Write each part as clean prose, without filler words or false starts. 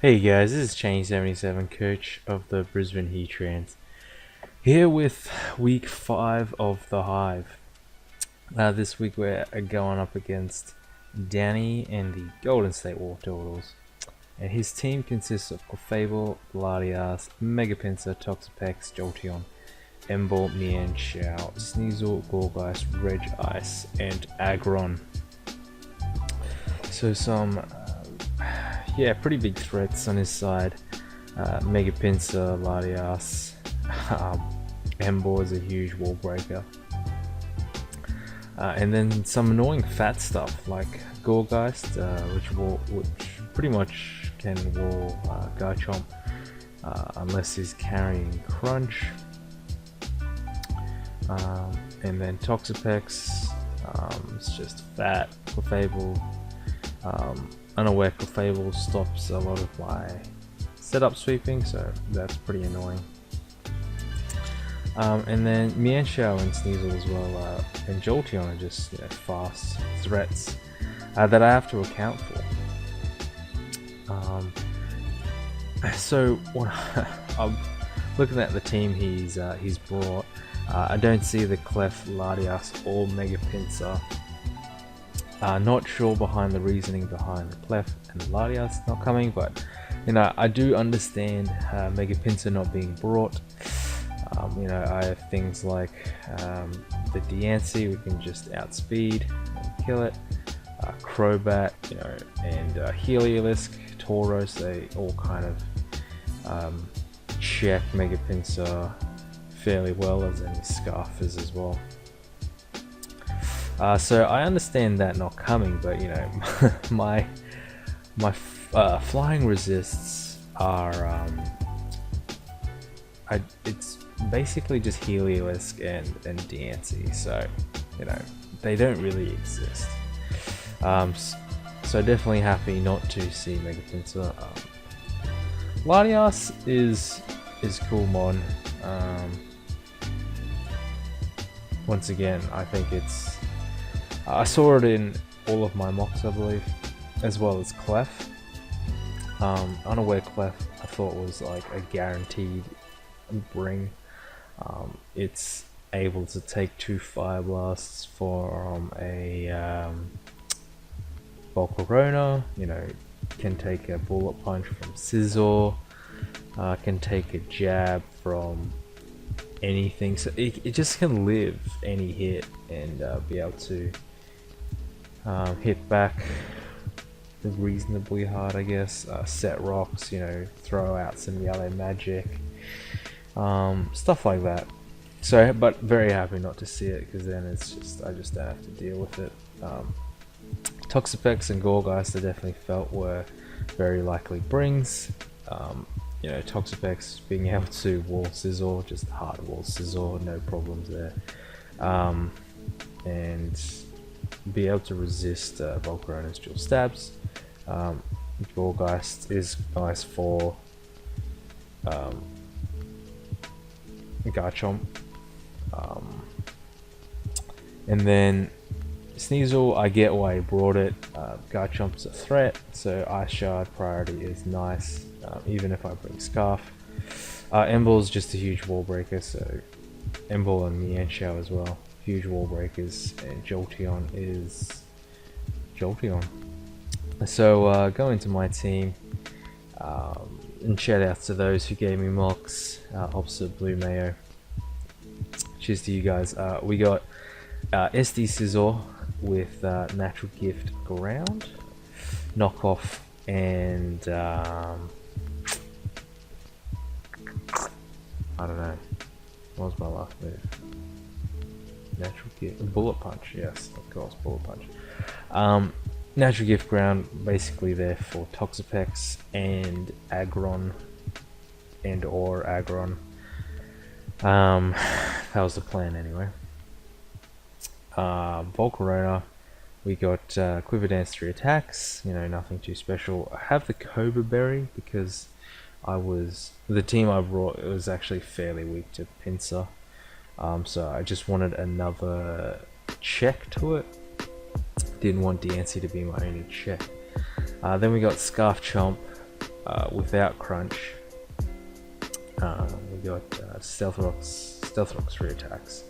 Hey guys, this is Change77, coach of the Brisbane Heatrans, here with week 5 of the Hive. This week we're going up against Danny and the Golden State Wartorles, and his team consists of Clefable, Gladius, Megapincer, Toxapex, Jolteon, Emboar, Mienshao, Sneasel, Gorgeist, Regice, and Aggron. So some pretty big threats on his side. Megapincer, Latias, Emboar is a huge wall breaker. And then some annoying fat stuff like Gorgeist, which pretty much can wall Garchomp unless he's carrying Crunch. And then Toxapex, it's just fat. Clefable, unaware Clefable stops a lot of my setup sweeping, so that's pretty annoying. And then Mienshao and Sneasel as well, and Jolteon are just fast threats that I have to account for. So when I'm looking at the team he's brought, I don't see the Clef, Latias, or Megapincer. Not sure behind the reasoning behind the Clef and the Latias not coming, but I do understand Megapincer not being brought. I have things like the Diancie, we can just outspeed and kill it. Crobat, and Heliolisk, Tauros, they all kind of check Megapincer fairly well, as any Scarfers as well. So I understand that not coming, but my flying resists are it's basically just Heliolisk and Diancie, so they don't really exist. So definitely happy not to see Megapincer. Latias is cool mod. Once again, I think I saw it in all of my mocks, I believe, as well as Clef. Unaware Clef, I thought was like a guaranteed bring. It's able to take 2 Fire Blasts from a Volcarona, can take a Bullet Punch from Scizor, can take a Jab from anything, so it just can live any hit and be able to hit back reasonably hard, I guess. Set rocks, throw out some yellow magic, stuff like that. So, but very happy not to see it, because then I just don't have to deal with it. Toxapex and Gorgeist I definitely felt were very likely brings. Toxapex being able to wall Scizor, just hard wall Scizor, no problems there. And be able to resist Volcarona's dual stabs. Gorgeist is nice for Garchomp. And then Sneasel, I get why he brought it. Garchomp's a threat, so Ice Shard priority is nice, even if I bring Scarf. Emboar's just a huge wall breaker, so Emboar and Mienshao as well, huge wall breakers, and Jolteon is Jolteon. So going to my team, and shout out to those who gave me mocks, opposite Blue Mayo. Cheers to you guys. We got SD Scizor with Natural Gift Ground, Knockoff, and I don't know, what was my last move? Natural Gift, Bullet Punch, yes, of course, Bullet Punch. Natural Gift Ground, basically there for Toxapex and Aggron, or Aggron. That was the plan anyway. Volcarona, we got Quiver Dance 3 attacks, nothing too special. I have the Cobra Berry because the team I brought, it was actually fairly weak to Pincer, so I just wanted another check to it. Didn't want Diancie to be my only check. Then we got Scarf Chomp, without Crunch. We got Stealth Rock's 3 attacks,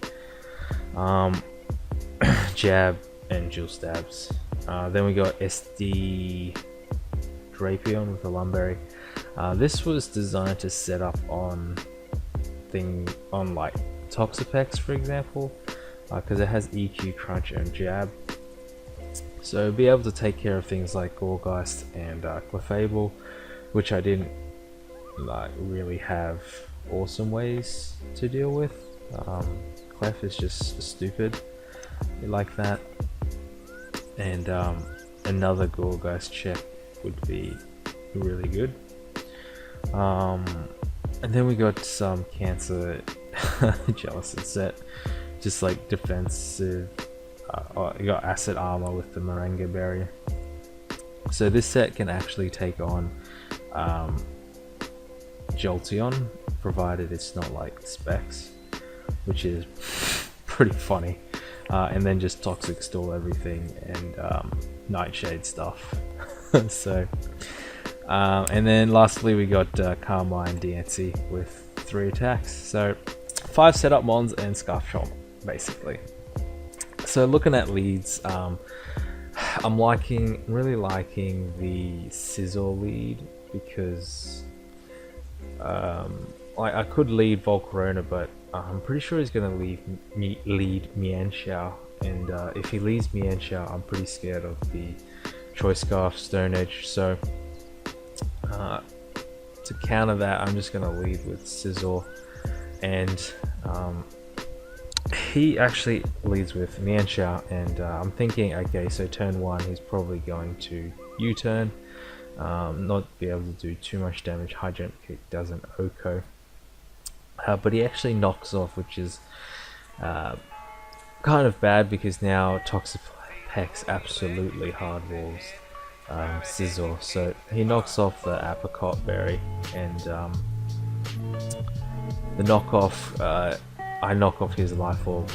Jab and Dual Stabs. Then we got SD Drapion with a Lumberry. This was designed to set up on like Toxapex, for example, because it has EQ, Crunch, and Jab. So be able to take care of things like Gorgeist and Clefable, which I didn't like really have awesome ways to deal with. Clef is just stupid like that, and another Gorgeist check would be really good. And then we got some Cancer Jellicent set, just like defensive. You got Acid Armor with the Moringa Berry. So this set can actually take on Jolteon, provided it's not like Specs, which is pretty funny. And then just Toxic Stall everything and Nightshade stuff. So, and then lastly we got Carmine Diancie with 3 attacks. So 5 setup mons and Scarf Chomp basically. So looking at leads, I'm really liking the Scizor lead, because I could lead Volcarona, but I'm pretty sure he's going to lead Mienshao, and if he leads Mienshao, I'm pretty scared of the Choice Scarf Stone Edge. So to counter that, I'm just going to lead with Scizor, and he actually leads with Mienshao, and I'm thinking, okay, so turn 1 he's probably going to U-turn, not be able to do too much damage. High Jump Kick doesn't OHKO, but he actually knocks off, which is kind of bad, because now Toxapex absolutely hardballs Scizor. So he knocks off the Apricot Berry, and the knockoff, I knock off his Life Orb,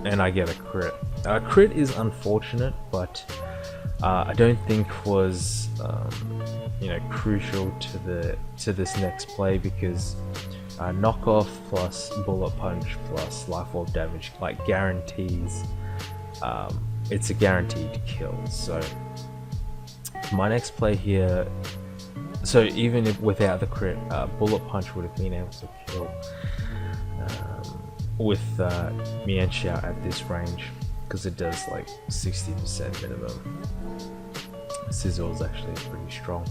and I get a crit. Crit is unfortunate, but I don't think was crucial to this next play, because knockoff plus Bullet Punch plus Life Orb damage like guarantees. It's a guaranteed kill. So my next play here, so even if without the crit, Bullet Punch would have been able to kill with Mienshao at this range, because it does like 60% minimum. Scizor is actually pretty strong,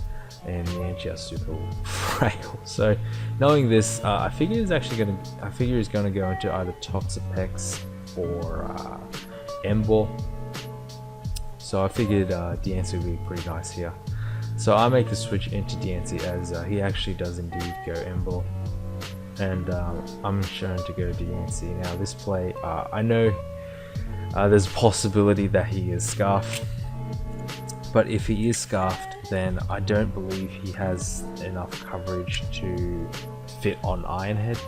and Mienshao's super frail. So knowing this, I figure he's going to go into either Toxapex or Emboar. So I figured Diancie would be pretty nice here. So I make the switch into Diancie, as he actually does indeed go Emboar, and I'm shown to go Diancie. Now this play, I know there's a possibility that he is Scarfed, but if he is Scarfed, then I don't believe he has enough coverage to fit on Ironhead,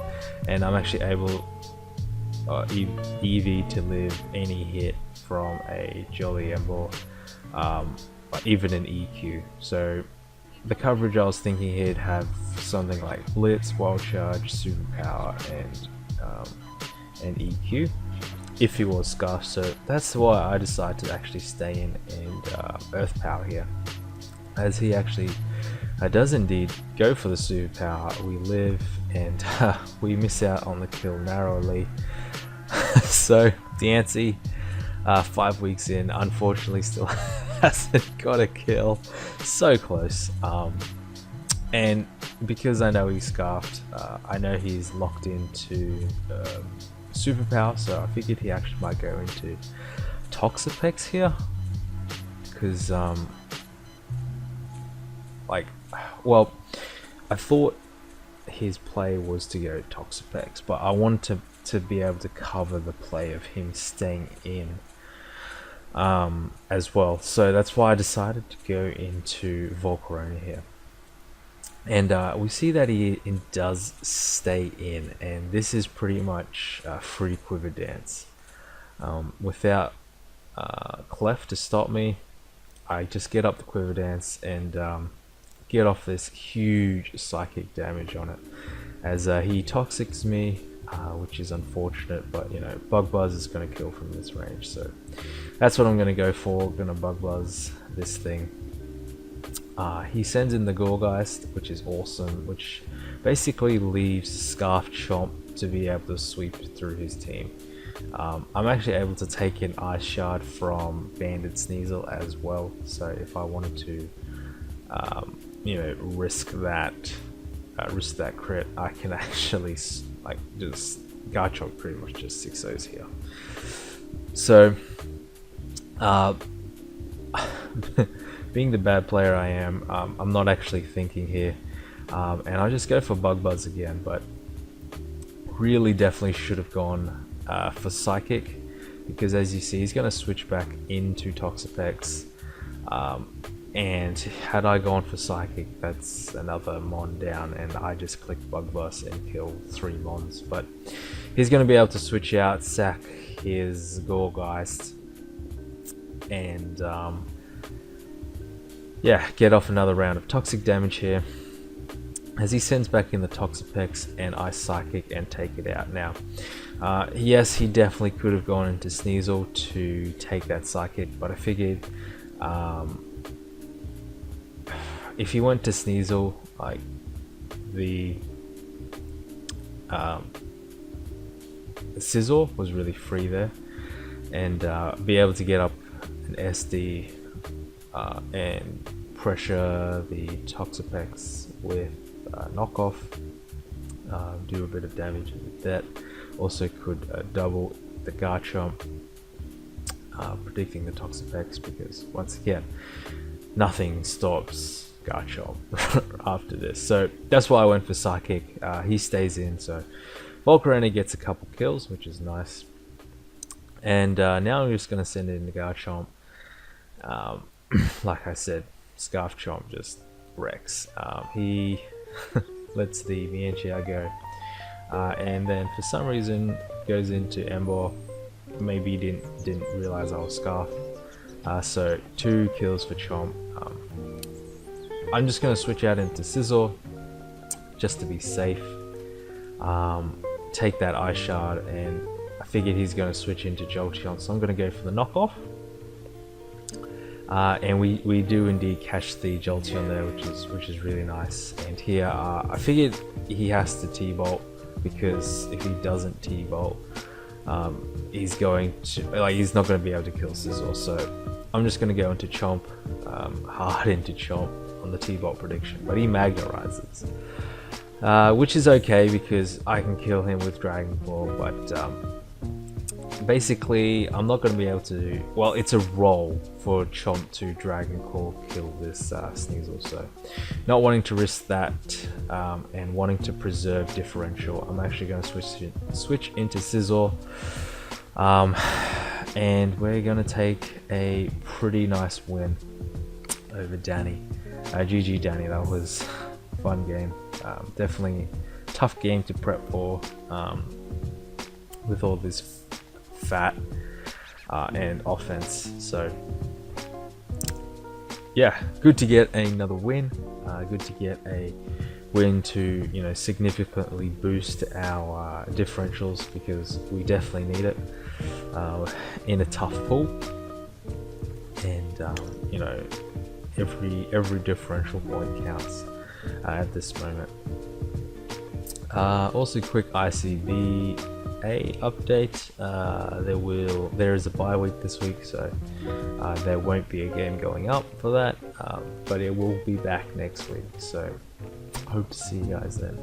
and I'm actually able EV to live any hit from a Jolly Emboar, even an EQ. So the coverage I was thinking he'd have something like Blitz, Wild Charge, Superpower, and EQ if he was Scarf. So that's why I decided to actually stay in and Earth Power here, as he actually does indeed go for the Superpower. We live, and we miss out on the kill narrowly. So Diancie, 5 weeks in, unfortunately still hasn't got a kill. So close. And because I know he's Scarfed, I know he's locked into Superpower, so I figured he actually might go into Toxapex here, because I thought his play was to go Toxapex, but I wanted to be able to cover the play of him staying in as well. So that's why I decided to go into Volcarona here. And we see that he does stay in, and this is pretty much free Quiver Dance. Without Clef to stop me, I just get up the Quiver Dance and get off this huge psychic damage on it, as he toxics me, which is unfortunate, but you know, Bug Buzz is going to kill from this range, so that's what I'm going to go for. Going to Bug Buzz this thing. He sends in the Gorgeist, which is awesome, which basically leaves Scarf Chomp to be able to sweep through his team. I'm actually able to take an Ice Shard from Banded Sneasel as well, so if I wanted to you know, risk that crit, I can actually like just Garchomp pretty much just 6-0s here. So being the bad player I am, I'm not actually thinking here, and I just go for Bug Buzz again, but really definitely should have gone for Psychic, because as you see, he's going to switch back into Toxapex, and had I gone for Psychic, that's another Mon down, and I just click Bug Buzz and kill 3 Mons. But he's going to be able to switch out, sack his Gorgeist, and yeah, get off another round of toxic damage here, as he sends back in the Toxapex, and I Psychic and take it out. Now, yes, he definitely could have gone into Sneasel to take that Psychic, but I figured if he went to Sneasel, like the Scizor was really free there, and be able to get up an SD and pressure the Toxapex with knockoff, do a bit of damage with that. Also could double the Garchomp, predicting the Toxapex, because once again, nothing stops Garchomp after this. So that's why I went for Psychic. He stays in, so Volcarona gets a couple kills, which is nice. And now I'm just going to send it in the Garchomp. Like I said, Scarf Chomp just wrecks. He lets the Mienshao go, and then for some reason goes into Ember. Maybe he didn't realize I was Scarfed. So 2 kills for Chomp. I'm just going to switch out into Scizor just to be safe. Take that Ice Shard, and I figured he's going to switch into Jolteon, so I'm going to go for the knockoff. And we do indeed catch the Jolteon there, which is really nice. And here, I figured he has to T-Bolt, because if he doesn't T-Bolt, he's not going to be able to kill Scizor. So I'm just going to go into Chomp, hard into Chomp on the T-Bolt prediction, but he Magnerizes, which is okay because I can kill him with Dragon Claw. But basically, I'm not going to be able to. Well, it's a roll for Chomp to Dragon Claw kill this Sneasel, so not wanting to risk that, and wanting to preserve differential, I'm actually going to switch into Scizor, and we're going to take a pretty nice win over Danny. GG Danny, that was a fun game. Definitely tough game to prep for, with all this fat and offense. So yeah, good to get another win. Good to get a win to, you know, significantly boost our differentials, because we definitely need it in a tough pool. And you know, every differerential point counts at this moment. Also, quick ICB update. There is a bye week this week, so there won't be a game going up for that, but it will be back next week, so hope to see you guys then.